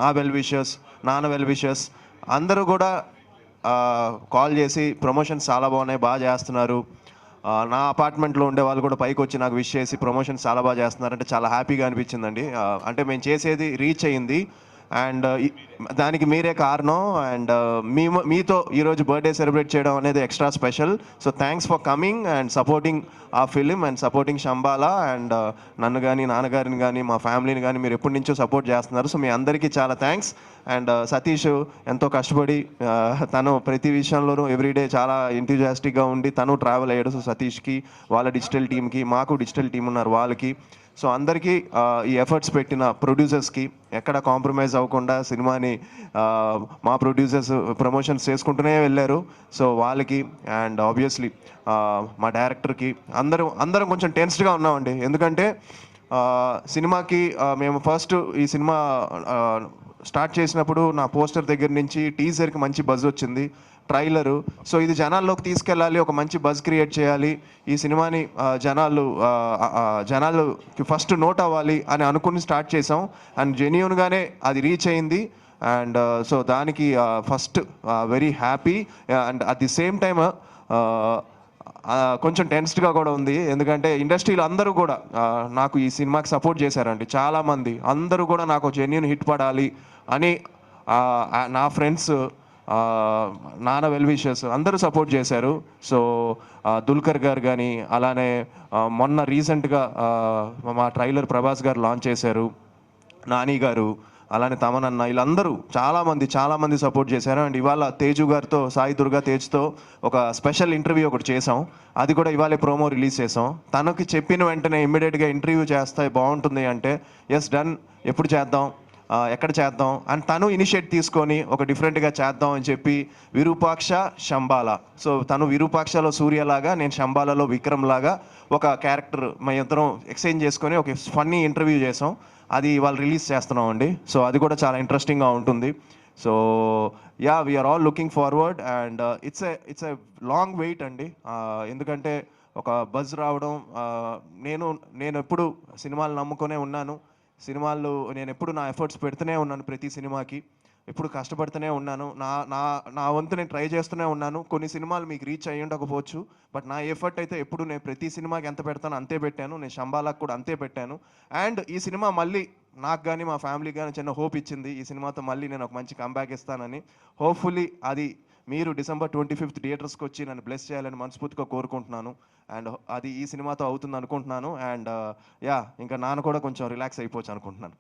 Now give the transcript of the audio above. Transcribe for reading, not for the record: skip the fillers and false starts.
నా well wishers, నాన్న well wishers అందరూ కూడా కాల్ చేసి ప్రమోషన్స్ చాలా బాగున్నాయి, బాగా చేస్తున్నారు. నా అపార్ట్మెంట్లో ఉండే వాళ్ళు కూడా పైకి వచ్చి నాకు విష్ చేసి ప్రమోషన్స్ చాలా బాగా చేస్తున్నారంటే చాలా హ్యాపీగా అనిపించిందండి. అంటే మేము చేసేది రీచ్ అయ్యింది అండ్ దానికి మీరే కారణం. అండ్ మీతో ఈరోజు బర్త్డే సెలబ్రేట్ చేయడం అనేది extra special. So thanks for coming and supporting ఆ film and supporting Shambhala. And నన్ను కానీ, నాన్నగారిని కానీ, మా ఫ్యామిలీని కానీ మీరు ఎప్పటి నుంచో సపోర్ట్ చేస్తున్నారు. సో మీ అందరికీ చాలా థ్యాంక్స్. అండ్ సతీష్ ఎంతో కష్టపడి తను ప్రతి విషయంలోనూ ఎవ్రీడే చాలా ఎంతూజియాస్టిక్గా ఉండి తను ట్రావెల్ అయ్యాడు. సో సతీష్కి, వాళ్ళ డిజిటల్ టీమ్కి, మాకు డిజిటల్ టీం ఉన్నారు వాళ్ళకి, సో అందరికీ ఈ ఎఫర్ట్స్ పెట్టిన ప్రొడ్యూసర్స్కి ఎక్కడ కాంప్రమైజ్ అవ్వకుండా సినిమాని మా ప్రొడ్యూసర్స్ ప్రమోషన్స్ చేసుకుంటూనే వెళ్ళారు. సో వాళ్ళకి అండ్ ఆబ్వియస్లీ మా డైరెక్టర్కి అందరం కొంచెం టెన్స్డ్గా ఉన్నామండి. ఎందుకంటే సినిమాకి మేము ఫస్ట్ ఈ సినిమా స్టార్ట్ చేసినప్పుడు నా పోస్టర్ దగ్గర నుంచి టీజర్కి మంచి బజ్ వచ్చింది, ట్రైలరు. సో ఇది జనాల్లోకి తీసుకెళ్ళాలి, ఒక మంచి బజ్ క్రియేట్ చేయాలి, ఈ సినిమాని జనాలుకి ఫస్ట్ నోట్ అవ్వాలి అని అనుకుని స్టార్ట్ చేసాం. అండ్ జెన్యూన్గానే అది రీచ్ అయింది. అండ్ సో దానికి first very happy. And at the same time కొంచెం టెన్స్డ్గా కూడా ఉంది. ఎందుకంటే ఇండస్ట్రీలో అందరూ కూడా నాకు ఈ సినిమాకి సపోర్ట్ చేశారండి. చాలామంది అందరూ కూడా నాకు జెన్యూన్ హిట్ పడాలి అని నా ఫ్రెండ్స్, నాన్న వెల్ విషర్స్ అందరూ సపోర్ట్ చేశారు. సో దుల్కర్ గారు కానీ, అలానే మొన్న రీసెంట్గా మా ట్రైలర్ ప్రభాస్ గారు లాంచ్ చేశారు, నాని గారు, అలానే తమనన్న, వీళ్ళందరూ చాలామంది సపోర్ట్ చేశారు. అండ్ ఇవాళ తేజు గారితో, సాయి దుర్గా తేజ్తో ఒక స్పెషల్ ఇంటర్వ్యూ ఒకటి చేసాం. అది కూడా ఇవాళే ప్రోమో రిలీజ్ చేసాం. తనకి చెప్పిన వెంటనే ఇమ్మీడియట్గా ఇంటర్వ్యూ చేస్తే బాగుంటుంది అంటే ఎస్ డన్, ఎప్పుడు చేద్దాం, ఎక్కడ చేద్దాం అని తను ఇనిషియేట్ తీసుకొని ఒక డిఫరెంట్గా చేద్దాం అని చెప్పి విరూపాక్ష శంబాలా. సో తను విరూపాక్షలో సూర్యలాగా, నేను శంబాలలో విక్రమ్ లాగా ఒక క్యారెక్టర్ మా ఇద్దరం ఎక్స్చేంజ్ చేసుకొని ఒక ఫన్నీ ఇంటర్వ్యూ చేసాం. అది వాళ్ళు రిలీజ్ చేస్తున్నాం అండి. సో అది కూడా చాలా ఇంట్రెస్టింగ్గా ఉంటుంది. So ya, we are all looking forward. And it's a long wait అండి. ఎందుకంటే ఒక బజ్ రావడం, నేను ఎప్పుడు సినిమాలు నమ్ముకునే ఉన్నాను. సినిమాల్లో నేను ఎప్పుడు నా ఎఫర్ట్స్ పెడుతూనే ఉన్నాను, ప్రతి సినిమాకి ఎప్పుడు కష్టపడుతూనే ఉన్నాను. నా నా నా వంతు నేను ట్రై చేస్తూనే ఉన్నాను. కొన్ని సినిమాలు మీకు రీచ్ అయ్యి ఉండకపోవచ్చు, బట్ నా ఎఫర్ట్ అయితే ఎప్పుడు నేను ప్రతి సినిమాకి ఎంత పెడతానో అంతే పెట్టాను. నేను శంబాలాకు కూడా అంతే పెట్టాను. అండ్ ఈ సినిమా మళ్ళీ నాకు కానీ మా ఫ్యామిలీకి కానీ చిన్న హోప్ ఇచ్చింది. ఈ సినిమాతో మళ్ళీ నేను ఒక మంచి కంబ్యాక్ ఇస్తానని. హోప్ఫుల్లీ అది మీరు December 25 థియేటర్స్కి వచ్చి నన్ను బ్లెస్ చేయాలని మనస్ఫూర్తిగా కోరుకుంటున్నాను. అండ్ అది ఈ సినిమాతో అవుతుంది అనుకుంటున్నాను. అండ్ యా, ఇంకా నాన్న కూడా కొంచెం రిలాక్స్ అయిపోవచ్చు అనుకుంటున్నాను.